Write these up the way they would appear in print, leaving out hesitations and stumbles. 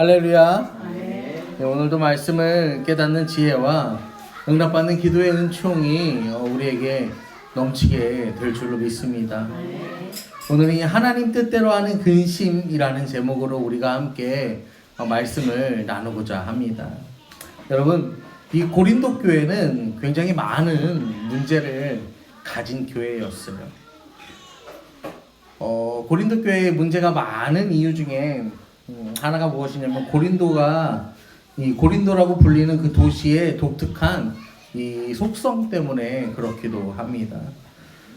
할렐루야. 네, 오늘도 말씀을 깨닫는 지혜와 응답받는 기도의 은총이 우리에게 넘치게 될 줄로 믿습니다. 오늘은 하나님 뜻대로 하는 근심이라는 제목으로 우리가 함께 말씀을 나누고자 합니다. 여러분, 이 고린도 교회는 굉장히 많은 문제를 가진 교회였어요. 고린도 교회의 문제가 많은 이유 중에 하나가 무엇이냐면 이 고린도라고 불리는 그 도시의 독특한 이 속성 때문에 그렇기도 합니다.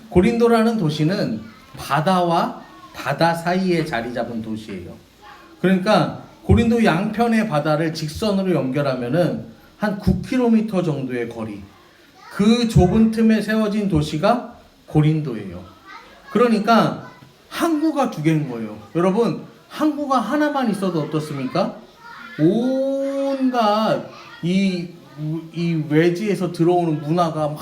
고린도라는 도시는 바다와 바다 사이에 자리 잡은 도시예요. 그러니까 고린도 양편의 바다를 직선으로 연결하면은 한 9km 정도의 거리, 그 좁은 틈에 세워진 도시가 고린도예요. 그러니까 항구가 두 개인 거예요. 여러분, 항구가 하나만 있어도 어떻습니까? 온갖 이 외지에서 들어오는 문화가 막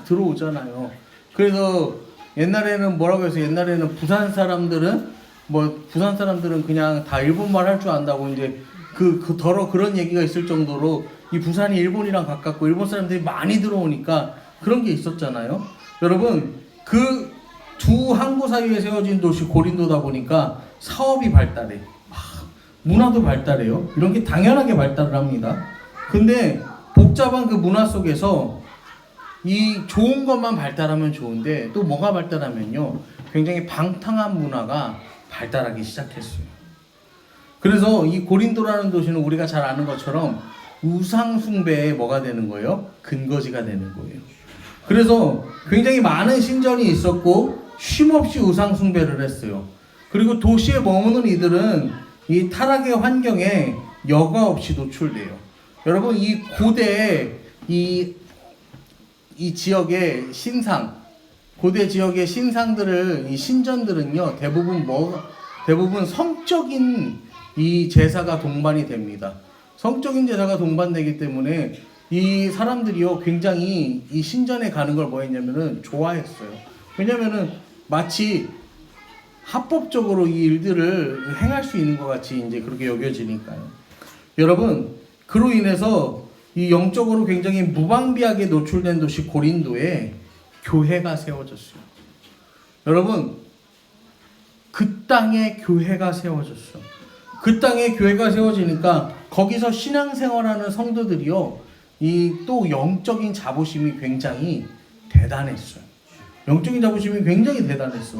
들어오잖아요. 그래서 옛날에는 뭐라고 해서 옛날에는 부산 사람들은 그냥 다 일본말 할 줄 안다고 이제 더러 그런 얘기가 있을 정도로 이 부산이 일본이랑 가깝고 일본 사람들이 많이 들어오니까 그런 게 있었잖아요. 여러분, 그 두 항구 사이에 세워진 도시 고린도다 보니까 사업이 발달해. 문화도 발달해요. 이런 게 당연하게 발달을 합니다. 근데 복잡한 그 문화 속에서 이 좋은 것만 발달하면 좋은데 또 뭐가 발달하면요, 굉장히 방탕한 문화가 발달하기 시작했어요. 그래서 이 고린도라는 도시는 우리가 잘 아는 것처럼 우상 숭배의 뭐가 되는 거예요? 근거지가 되는 거예요. 그래서 굉장히 많은 신전이 있었고 쉼없이 우상 숭배를 했어요. 그리고 도시에 머무는 이들은 이 타락의 환경에 여과 없이 노출돼요. 여러분, 이 고대 이 지역의 고대 지역의 신상들을, 이 신전들은요, 대부분 성적인 이 제사가 동반이 됩니다. 성적인 제사가 동반되기 때문에 이 사람들이요, 굉장히 이 신전에 가는 걸 뭐 했냐면은 좋아했어요. 왜냐면은 마치 합법적으로 이 일들을 행할 수 있는 것 같이 이제 그렇게 여겨지니까요. 여러분, 그로 인해서 이 영적으로 굉장히 무방비하게 노출된 도시 고린도에 교회가 세워졌어요. 여러분, 그 땅에 교회가 세워졌어요. 그 땅에 교회가 세워지니까 거기서 신앙생활하는 성도들이요, 이 또 영적인 자부심이 굉장히 대단했어요. 영적인 자부심이 굉장히 대단했어.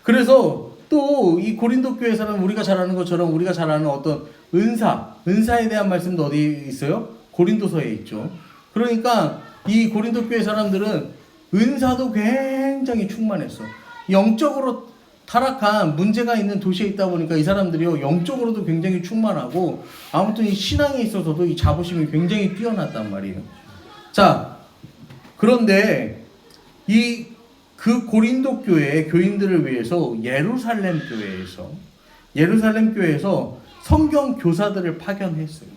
그래서 또 이 고린도 교회에서는 우리가 잘 아는 것처럼 우리가 잘 아는 어떤 은사에 대한 말씀도 어디 있어요? 고린도서에 있죠. 그러니까 이 고린도 교회 사람들은 은사도 굉장히 충만했어. 영적으로 타락한 문제가 있는 도시에 있다 보니까 이 사람들이요, 영적으로도 굉장히 충만하고 아무튼 이 신앙에 있어서도 이 자부심이 굉장히 뛰어났단 말이에요. 자, 그런데 그 고린도 교회의 교인들을 위해서 예루살렘 교회에서 성경 교사들을 파견했어요.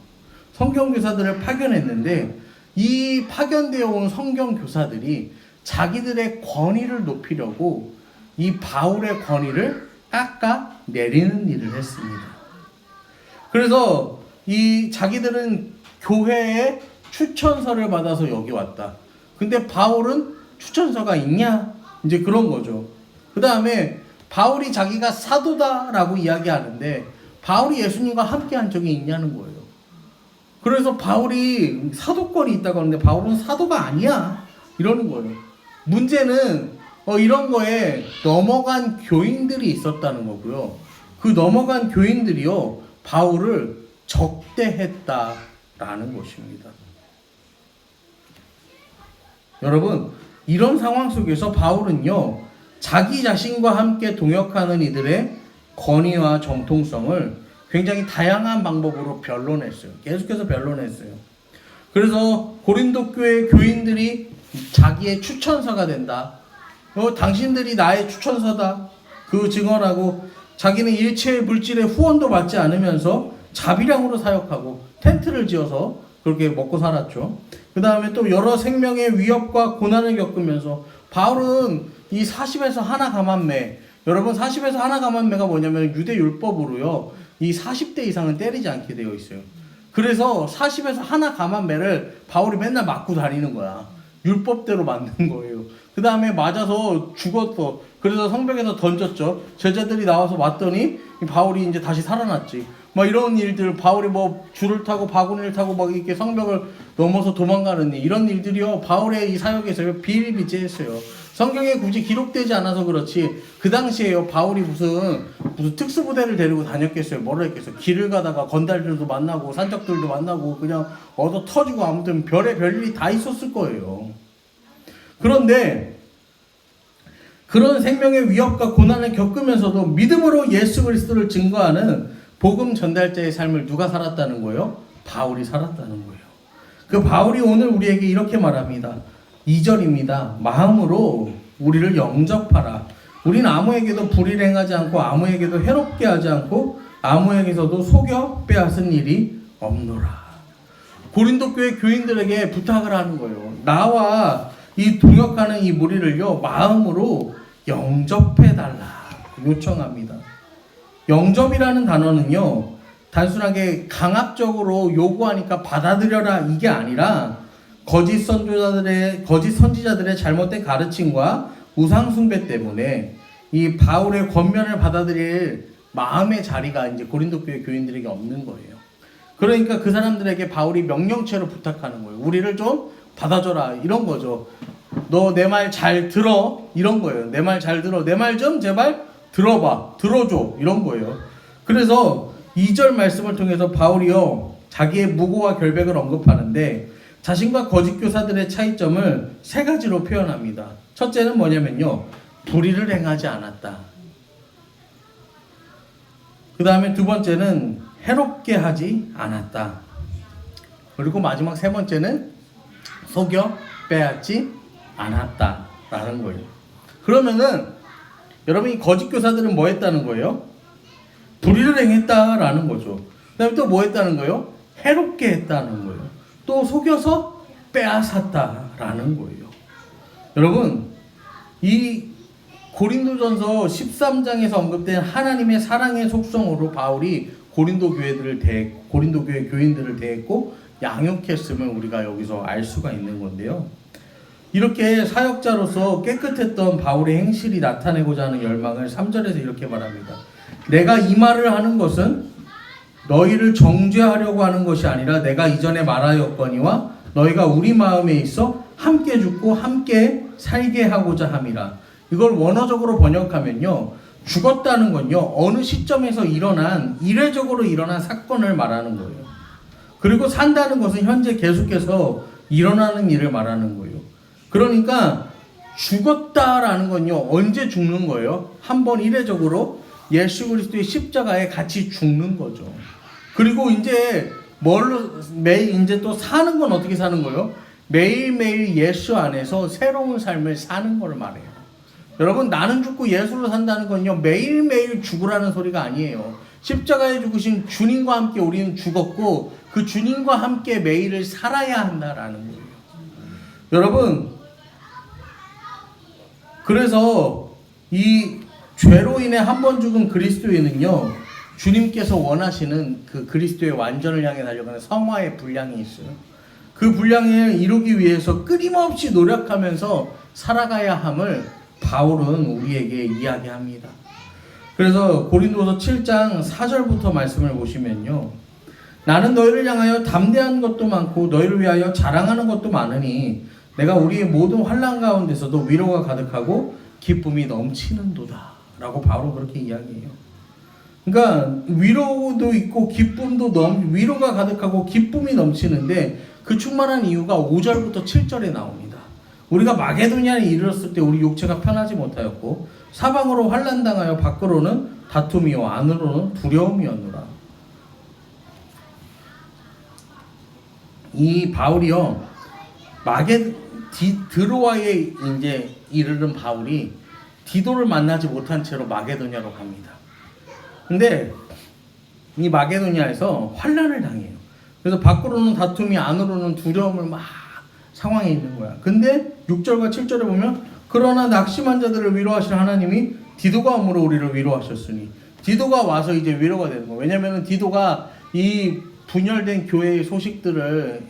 성경 교사들을 파견했는데 이 파견되어 온 성경 교사들이 자기들의 권위를 높이려고 이 바울의 권위를 깎아 내리는 일을 했습니다. 그래서 이 자기들은 교회에 추천서를 받아서 여기 왔다. 근데 바울은 추천서가 있냐? 이제 그런 거죠. 그 다음에 바울이 자기가 사도다라고 이야기하는데 바울이 예수님과 함께 한 적이 있냐는 거예요. 그래서 바울이 사도권이 있다고 하는데 바울은 사도가 아니야, 이러는 거예요. 문제는 이런 거에 넘어간 교인들이 있었다는 거고요. 그 넘어간 교인들이요, 바울을 적대했다라는 것입니다. 여러분, 이런 상황 속에서 바울은요, 자기 자신과 함께 동역하는 이들의 권위와 정통성을 굉장히 다양한 방법으로 변론했어요. 계속해서 변론했어요. 그래서 고린도 교회 교인들이 자기의 추천서가 된다. 당신들이 나의 추천서다. 그 증언하고 자기는 일체의 물질의 후원도 받지 않으면서 자비량으로 사역하고 텐트를 지어서 그렇게 먹고 살았죠. 그 다음에 또 여러 생명의 위협과 고난을 겪으면서 바울은 이 40에서 하나 감한매, 여러분 40에서 하나 감한매가 뭐냐면 유대 율법으로요, 이 40대 이상은 때리지 않게 되어 있어요. 그래서 40에서 하나 감한 매를 바울이 맨날 맞고 다니는 거야. 율법대로 맞는 거예요. 그 다음에 맞아서 죽었어. 그래서 성벽에서 던졌죠. 제자들이 나와서 맞더니 바울이 이제 다시 살아났지. 막 이런 일들, 바울이 뭐 줄을 타고 바구니를 타고 막 이렇게 성벽을 넘어서 도망가는 일, 이런 일들이요 바울의 이 사역에서 비일비재했어요. 성경에 굳이 기록되지 않아서 그렇지 그 당시에요 바울이 무슨 특수부대를 데리고 다녔겠어요. 뭐라 했겠어요. 길을 가다가 건달들도 만나고 산적들도 만나고 그냥 얻어 터지고 아무튼 별일이 다 있었을 거예요. 그런데 그런 생명의 위협과 고난을 겪으면서도 믿음으로 예수 그리스도를 증거하는 복음 전달자의 삶을 누가 살았다는 거예요? 바울이 살았다는 거예요. 그 바울이 오늘 우리에게 이렇게 말합니다. 2절입니다. 마음으로 우리를 영접하라. 우리는 아무에게도 불의를 행하지 않고 아무에게도 해롭게 하지 않고 아무에게서도 속여 빼앗은 일이 없노라. 고린도 교회 교인들에게 부탁을 하는 거예요. 나와 이 동역하는 이 무리를요 마음으로 영접해달라 요청합니다. 영접이라는 단어는요 단순하게 강압적으로 요구하니까 받아들여라 이게 아니라 거짓 선지자들의 잘못된 가르침과 우상 숭배 때문에 이 바울의 권면을 받아들일 마음의 자리가 이제 고린도 교회 교인들에게 없는 거예요. 그러니까 그 사람들에게 바울이 명령체로 부탁하는 거예요. 우리를 좀 받아줘라 이런 거죠. 너 내 말 잘 들어 이런 거예요. 내 말 잘 들어. 내 말 좀 제발 들어봐. 들어줘 이런 거예요. 그래서 2절 말씀을 통해서 바울이요 자기의 무고와 결백을 언급하는데 자신과 거짓 교사들의 차이점을 3가지로 표현합니다. 첫째는 뭐냐면요 불의를 행하지 않았다. 그 다음에 2번째는 해롭게 하지 않았다. 그리고 마지막 3번째는 속여 빼앗지 않았다라는 거예요. 그러면은 여러분이 거짓 교사들은 뭐 했다는 거예요? 불의를 행했다라는 거죠. 그 다음에 또 뭐 했다는 거예요? 해롭게 했다는 거예요. 또 속여서 빼앗았다라는 거예요. 여러분 이 고린도전서 13장에서 언급된 하나님의 사랑의 속성으로 바울이 고린도 교회 교인들을 대했고 양육했음을 우리가 여기서 알 수가 있는 건데요. 이렇게 사역자로서 깨끗했던 바울의 행실이 나타내고자 하는 열망을 3절에서 이렇게 말합니다. 내가 이 말을 하는 것은 너희를 정죄하려고 하는 것이 아니라 내가 이전에 말하였거니와 너희가 우리 마음에 있어 함께 죽고 함께 살게 하고자 함이라. 이걸 원어적으로 번역하면요 죽었다는 건요 어느 시점에서 이례적으로 일어난 사건을 말하는 거예요. 그리고 산다는 것은 현재 계속해서 일어나는 일을 말하는 거예요. 그러니까 죽었다라는 건요 언제 죽는 거예요? 한번 이례적으로 예수 그리스도의 십자가에 같이 죽는 거죠. 그리고 이제 매일 이제 또 사는 건 어떻게 사는 거예요? 매일매일 예수 안에서 새로운 삶을 사는 걸 말해요. 여러분 나는 죽고 예수로 산다는 건요 매일매일 죽으라는 소리가 아니에요. 십자가에 죽으신 주님과 함께 우리는 죽었고 그 주님과 함께 매일을 살아야 한다라는 거예요. 여러분 그래서 이 죄로 인해 한 번 죽은 그리스도인은요 주님께서 원하시는 그 그리스도의 완전을 향해 달려가는 성화의 분량이 있어요. 그 분량을 이루기 위해서 끊임없이 노력하면서 살아가야 함을 바울은 우리에게 이야기합니다. 그래서 고린도서 7장 4절부터 말씀을 보시면요 나는 너희를 향하여 담대한 것도 많고 너희를 위하여 자랑하는 것도 많으니 내가 우리의 모든 환난 가운데서도 위로가 가득하고 기쁨이 넘치는도다 라고 바울은 그렇게 이야기해요. 그러니까 위로도 있고 위로가 가득하고 기쁨이 넘치는데 그 충만한 이유가 5절부터 7절에 나옵니다. 우리가 마게도냐에 이르렀을 때 우리 육체가 편하지 못하였고 사방으로 환난당하여 밖으로는 다툼이요 안으로는 두려움이었노라. 이 바울이요 드로아에 이제 이르른 바울이 디도를 만나지 못한 채로 마게도냐로 갑니다. 근데 이 마게도냐에서 환난을 당해요. 그래서 밖으로는 다툼이 안으로는 두려움을 막 상황에 있는 거야. 근데 6절과 7절에 보면 그러나 낙심한 자들을 위로하실 하나님이 디도가 오므로 우리를 위로하셨으니 디도가 와서 이제 위로가 되는 거예요. 왜냐면은 디도가 이 분열된 교회의 소식들을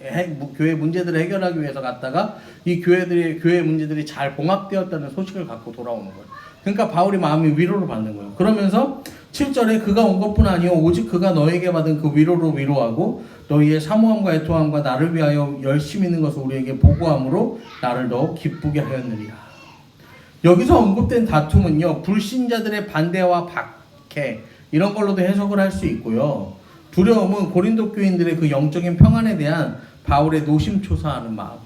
교회 문제들을 해결하기 위해서 갔다가 이 교회 문제들이 잘 봉합되었다는 소식을 갖고 돌아오는 거예요. 그러니까 바울이 마음이 위로를 받는 거예요. 그러면서 7절에 그가 온 것뿐 아니요 오직 그가 너에게 받은 그 위로로 위로하고 너희의 사모함과 애통함과 나를 위하여 열심히 있는 것을 우리에게 보고함으로 나를 더욱 기쁘게 하였느니라. 여기서 언급된 다툼은요, 불신자들의 반대와 박해 이런 걸로도 해석을 할 수 있고요. 두려움은 고린도 교인들의 그 영적인 평안에 대한 바울의 노심초사하는 마음,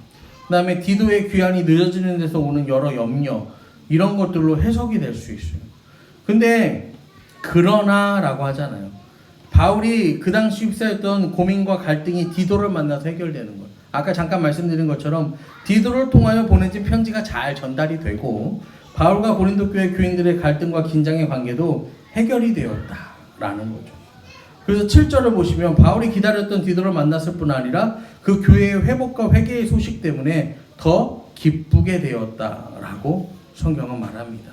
그 다음에 디도의 귀환이 늦어지는 데서 오는 여러 염려, 이런 것들로 해석이 될 수 있어요. 근데 그러나 라고 하잖아요. 바울이 그 당시 휩싸였던 고민과 갈등이 디도를 만나서 해결되는 거예요. 아까 잠깐 말씀드린 것처럼 디도를 통하여 보내진 편지가 잘 전달이 되고 바울과 고린도 교회 교인들의 갈등과 긴장의 관계도 해결이 되었다라는 거죠. 그래서 7절을 보시면 바울이 기다렸던 디도를 만났을 뿐 아니라 그 교회의 회복과 회개의 소식 때문에 더 기쁘게 되었다라고 성경은 말합니다.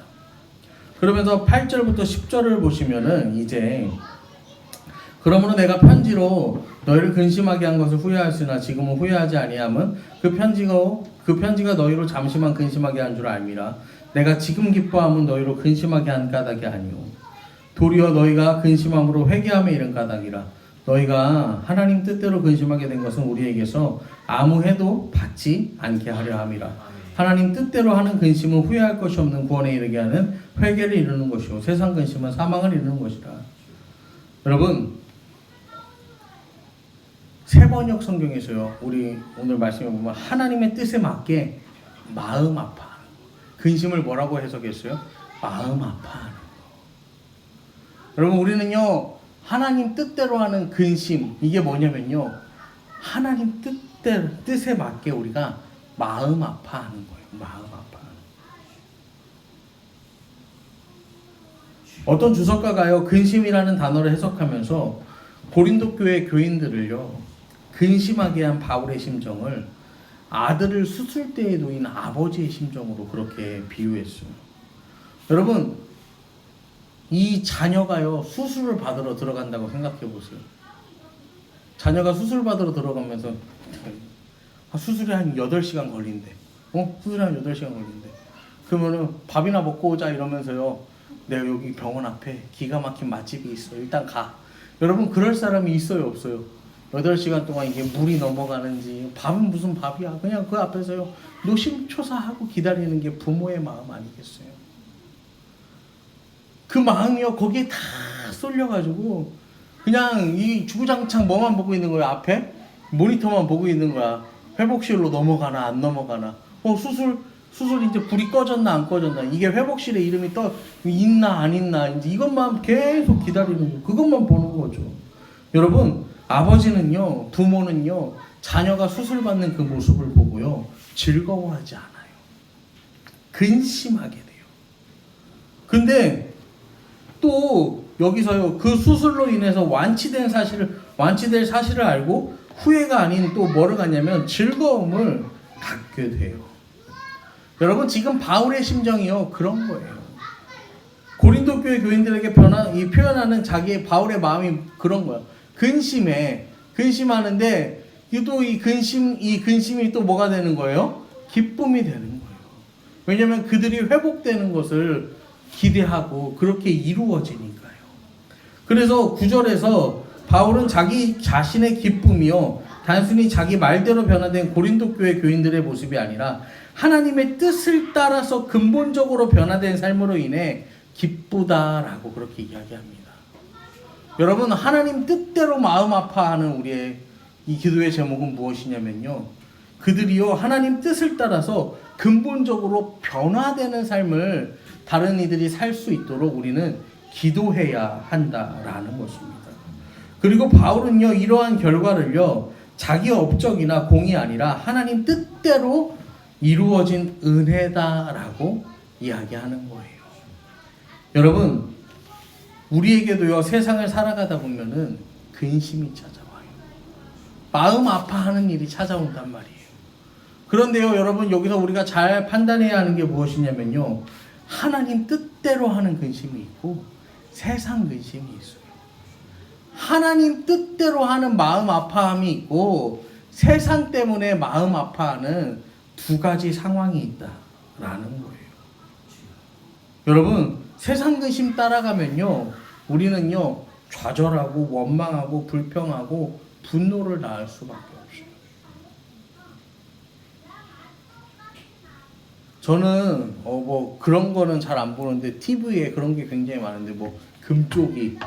그러면서 8절부터 10절을 보시면은 이제 그러므로 내가 편지로 너희를 근심하게 한 것을 후회하였으나 지금은 후회하지 아니함은 그 편지가 너희로 잠시만 근심하게 한 줄 알미라. 내가 지금 기뻐함은 너희로 근심하게 한 까닭이 아니오 도리어 너희가 근심함으로 회개함에 이른 까닭이라. 너희가 하나님 뜻대로 근심하게 된 것은 우리에게서 아무 해도 받지 않게 하려 함이라. 하나님 뜻대로 하는 근심은 후회할 것이 없는 구원에 이르게 하는 회개를 이루는 것이요 세상 근심은 사망을 이루는 것이라. 여러분, 세번역 성경에서요, 우리 오늘 말씀에 보면 하나님의 뜻에 맞게 마음 아파하는 거. 근심을 뭐라고 해석했어요? 마음 아파하는 거. 여러분, 우리는요 하나님 뜻대로 하는 근심, 이게 뭐냐면요 하나님 뜻에 맞게 우리가 마음 아파하는 거예요. 마음 아파하는 거. 어떤 주석가가요 근심이라는 단어를 해석하면서 고린도 교회 교인들을요 근심하게 한 바울의 심정을 아들을 수술대에 놓인 아버지의 심정으로 그렇게 비유했어요. 여러분, 이 자녀가요 수술을 받으러 들어간다고 생각해 보세요. 자녀가 수술 받으러 들어가면서 수술이 한 8시간 걸린대. 수술이 한 8시간 걸린대. 그러면은 밥이나 먹고 오자 이러면서요, 내가 여기 병원 앞에 기가 막힌 맛집이 있어, 일단 가. 여러분, 그럴 사람이 있어요, 없어요? 8시간 동안 이게 물이 넘어가는지, 밥은 무슨 밥이야, 그냥 그 앞에서요 노심초사하고 기다리는 게 부모의 마음 아니겠어요? 그 마음이요 거기에 다 쏠려가지고 그냥 이 주구장창 뭐만 보고 있는 거야. 앞에 모니터만 보고 있는 거야. 회복실로 넘어가나 안 넘어가나, 수술 이제 불이 꺼졌나 안 꺼졌나, 이게 회복실에 이름이 떠 있나 안 있나, 이제 이것만 계속 기다리는 거, 그것만 보는 거죠. 여러분, 아버지는요, 부모는요, 자녀가 수술 받는 그 모습을 보고요 즐거워하지 않아요. 근심하게 돼요. 근데 또 여기서요 그 수술로 인해서 완치될 사실을 알고 후회가 아닌 또 뭐를 갖냐면 즐거움을 갖게 돼요. 여러분, 지금 바울의 심정이요 그런 거예요. 고린도 교회 교인들에게 표현하는 자기의 바울의 마음이 그런 거예요. 근심하는데 또 이 근심이 또 뭐가 되는 거예요? 기쁨이 되는 거예요. 왜냐하면 그들이 회복되는 것을 기대하고 그렇게 이루어지니까요. 그래서 9절에서 바울은 자기 자신의 기쁨이요 단순히 자기 말대로 변화된 고린도 교회 교인들의 모습이 아니라 하나님의 뜻을 따라서 근본적으로 변화된 삶으로 인해 기쁘다라고 그렇게 이야기합니다. 여러분, 하나님 뜻대로 마음 아파하는 우리의 이 기도의 제목은 무엇이냐면요, 그들이요 하나님 뜻을 따라서 근본적으로 변화되는 삶을 다른 이들이 살 수 있도록 우리는 기도해야 한다라는 것입니다. 그리고 바울은요 이러한 결과를요 자기 업적이나 공이 아니라 하나님 뜻대로 이루어진 은혜다라고 이야기하는 거예요. 여러분, 우리에게도요 세상을 살아가다 보면은 근심이 찾아와요. 마음 아파하는 일이 찾아온단 말이에요. 그런데요 여러분, 여기서 우리가 잘 판단해야 하는 게 무엇이냐면요, 하나님 뜻대로 하는 근심이 있고 세상 근심이 있어요. 하나님 뜻대로 하는 마음 아파함이 있고 세상 때문에 마음 아파하는 두 가지 상황이 있다라는 거예요. 여러분, 세상 근심 따라가면요, 우리는요 좌절하고 원망하고 불평하고 분노를 낳을 수밖에 없어요. 저는 뭐 그런 거는 잘 안 보는데 TV에 그런 게 굉장히 많은데 뭐 금쪽이,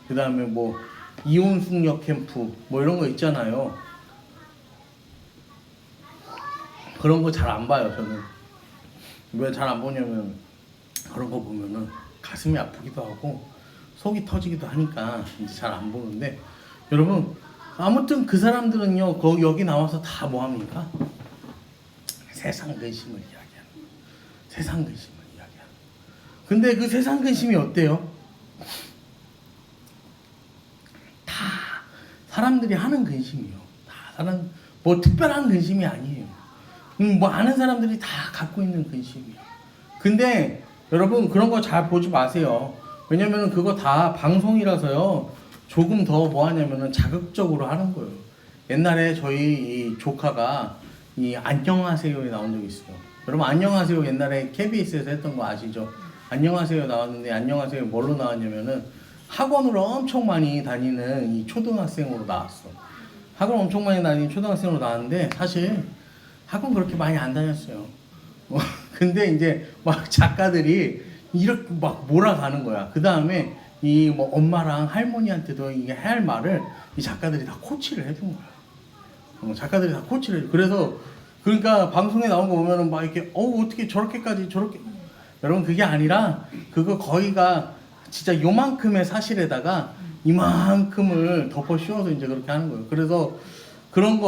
그 다음에 뭐 이혼 숙녀 캠프 뭐 이런 거 있잖아요. 그런 거 잘 안 봐요. 저는 왜 잘 안 보냐면 그런 거 보면은 가슴이 아프기도 하고 속이 터지기도 하니까 이제 잘 안 보는데, 여러분 아무튼 그 사람들은요 여기 나와서 다 뭐합니까? 세상 근심을 이야기하는 거예요. 세상 근심을 이야기하는 거예요. 근데 그 세상 근심이 어때요? 다 사람들이 하는 근심이요. 다 사람 뭐 특별한 근심이 아니에요. 뭐 아는 사람들이 다 갖고 있는 근심이에요. 근데 여러분 그런 거 잘 보지 마세요. 왜냐면은 그거 다 방송이라서요. 조금 더 뭐 하냐면은 자극적으로 하는 거예요. 옛날에 저희 이 조카가 이 안녕하세요에 나온 적이 있어요. 여러분 안녕하세요 옛날에 KBS에서 했던 거 아시죠? 안녕하세요 나왔는데 안녕하세요 뭘로 나왔냐면은 학원으로 엄청 많이 다니는 이 초등학생으로 나왔어. 학원 엄청 많이 다니는 초등학생으로 나왔는데 사실 학원 그렇게 많이 안 다녔어요. 근데 이제 막 작가들이 이렇게 막 몰아가는 거야. 그 다음에 이 뭐 엄마랑 할머니한테도 이게 해야 할 말을 이 작가들이 다 코치를 해준 거야. 작가들이 다 코치를 해. 그래서 그러니까 방송에 나온 거 보면은 막 이렇게 어떻게 저렇게까지 저렇게, 여러분 그게 아니라 그거 거의가 진짜 요만큼의 사실에다가 이만큼을 덮어 씌워서 이제 그렇게 하는 거예요. 그래서 그런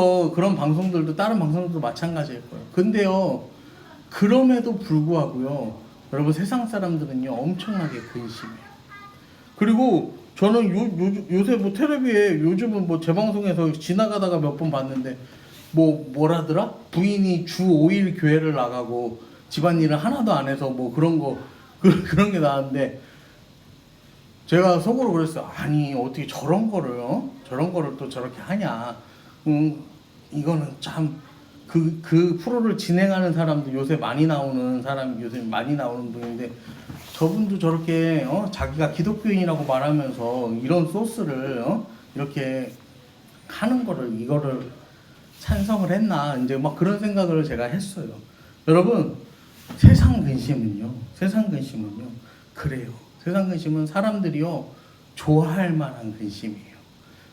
방송들도 다른 방송들도 마찬가지일 거예요. 근데요, 그럼에도 불구하고요, 여러분 세상 사람들은요 엄청나게 근심해요. 그리고 저는 요새 뭐 텔레비에 요즘은 뭐 재방송에서 지나가다가 몇 번 봤는데 뭐라더라? 부인이 주 5일 교회를 나가고 집안일을 하나도 안 해서 뭐 그런 거 그런 게 나왔는데 제가 속으로 그랬어요. 아니 어떻게 저런 거를 또 저렇게 하냐. 이거는 참 그 프로를 진행하는 사람도 요새 많이 나오는 분인데 저분도 저렇게 자기가 기독교인이라고 말하면서 이런 소스를 이렇게 하는 거를 이거를 찬성을 했나 이제 막 그런 생각을 제가 했어요. 여러분 세상 근심은요 그래요. 세상 근심은 사람들이요 좋아할 만한 근심이에요.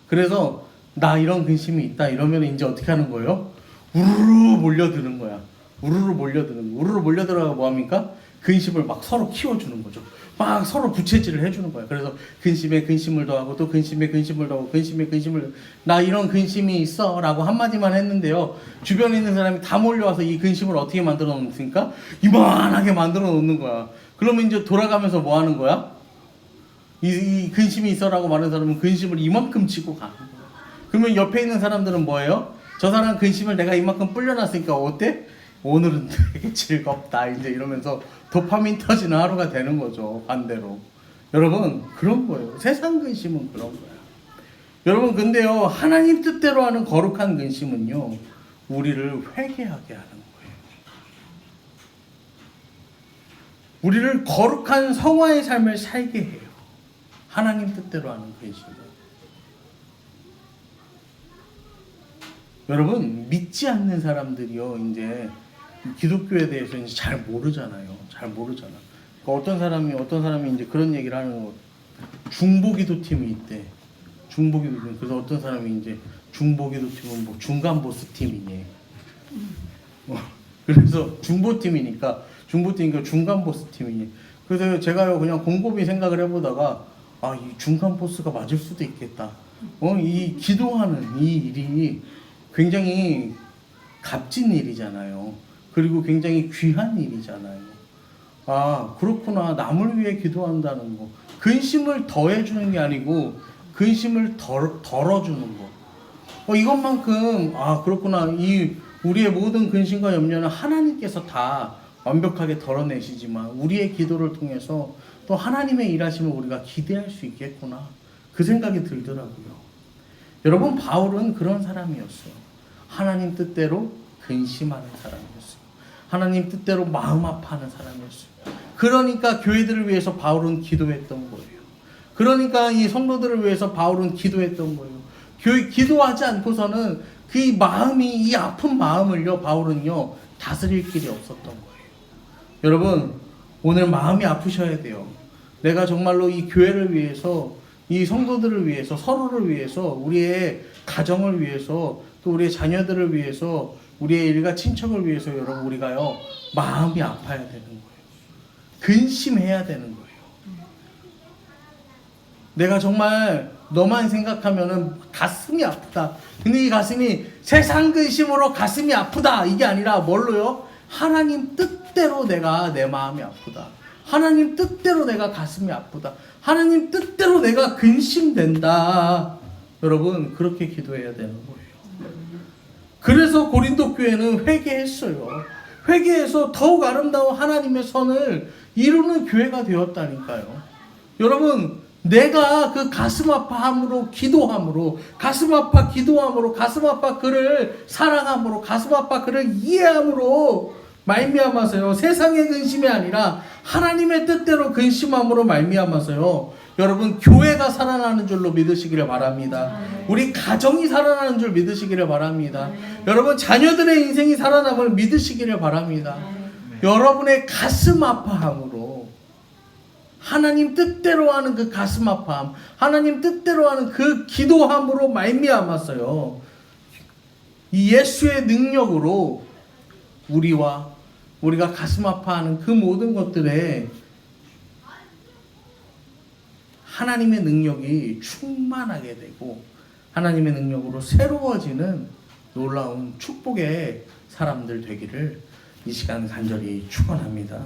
그래서 나 이런 근심이 있다 이러면 이제 어떻게 하는 거예요? 우르르 몰려드는 거야. 우르르 몰려들어가 뭐합니까? 근심을 막 서로 키워주는 거죠. 막 서로 부채질을 해주는 거야. 그래서 근심에 근심을 더하고 또 근심에 근심을 더하고 나 이런 근심이 있어 라고 한마디만 했는데요, 주변에 있는 사람이 다 몰려와서 이 근심을 어떻게 만들어 놓습니까? 이만하게 만들어 놓는 거야. 그러면 이제 돌아가면서 뭐 하는 거야? 이 근심이 있어라고 말하는 사람은 근심을 이만큼 치고 가는 거야. 그러면 옆에 있는 사람들은 뭐예요? 저 사람 근심을 내가 이만큼 불려놨으니까 어때? 오늘은 되게 즐겁다 이제 이러면서 도파민 터지는 하루가 되는 거죠. 반대로 여러분 그런 거예요. 세상 근심은 그런 거야. 여러분 근데요 하나님 뜻대로 하는 거룩한 근심은요 우리를 회개하게 하는 거예요. 우리를 거룩한 성화의 삶을 살게 해요. 하나님 뜻대로 하는 근심은. 여러분 믿지 않는 사람들이요 이제 기독교에 대해서 이제 잘 모르잖아요. 그러니까 어떤 사람이 이제 그런 얘기를 하는 거. 중보기도팀이 있대. 중보기도팀. 그래서 어떤 사람이 이제 중보기도팀은 뭐 중간 보스 팀이니. 그래서 중보팀이니까 중간 보스 팀이니. 그래서 제가요 그냥 곰곰이 생각을 해보다가 이 중간 보스가 맞을 수도 있겠다. 이 기도하는 이 일이 굉장히 값진 일이잖아요. 그리고 굉장히 귀한 일이잖아요. 그렇구나. 남을 위해 기도한다는 거. 근심을 더해주는 게 아니고 근심을 덜어주는 거. 이것만큼 그렇구나. 이 우리의 모든 근심과 염려는 하나님께서 다 완벽하게 덜어내시지만 우리의 기도를 통해서 또 하나님의 일하심을 우리가 기대할 수 있겠구나. 그 생각이 들더라고요. 여러분, 바울은 그런 사람이었어요. 하나님 뜻대로 근심하는 사람이었어요. 하나님 뜻대로 마음 아파하는 사람이었어요. 그러니까 교회들을 위해서 바울은 기도했던 거예요. 그러니까 이 성도들을 위해서 바울은 기도했던 거예요. 기도하지 않고서는 그 마음이, 이 아픈 마음을요, 바울은요, 다스릴 길이 없었던 거예요. 여러분, 오늘 마음이 아프셔야 돼요. 내가 정말로 이 교회를 위해서, 이 성도들을 위해서, 서로를 위해서, 우리의 가정을 위해서, 또 우리의 자녀들을 위해서, 우리의 일가 친척을 위해서 여러분, 우리가요, 마음이 아파야 되는 거예요. 근심해야 되는 거예요. 내가 정말 너만 생각하면은 가슴이 아프다. 근데 이 가슴이 세상 근심으로 가슴이 아프다. 이게 아니라 뭘로요? 하나님 뜻대로 내가 내 마음이 아프다. 하나님 뜻대로 내가 가슴이 아프다. 하나님 뜻대로 내가 근심된다. 여러분, 그렇게 기도해야 되는 거예요. 그래서 고린도 교회는 회개했어요. 회개해서 더욱 아름다운 하나님의 선을 이루는 교회가 되었다니까요. 여러분, 내가 그 가슴 아파함으로 기도함으로, 가슴 아파 기도함으로, 가슴 아파 그를 사랑함으로, 가슴 아파 그를 이해함으로 말미암아서요, 세상의 근심이 아니라 하나님의 뜻대로 근심함으로 말미암아서요, 여러분, 교회가 살아나는 줄로 믿으시기를 바랍니다. 우리 가정이 살아나는 줄 믿으시기를 바랍니다. 여러분, 자녀들의 인생이 살아남을 믿으시기를 바랍니다. 여러분의 가슴 아파함으로, 하나님 뜻대로 하는 그 가슴 아파함, 하나님 뜻대로 하는 그 기도함으로 말미암았어요. 이 예수의 능력으로 우리가 가슴 아파하는 그 모든 것들에 하나님의 능력이 충만하게 되고 하나님의 능력으로 새로워지는 놀라운 축복의 사람들 되기를 이 시간 간절히 축원합니다.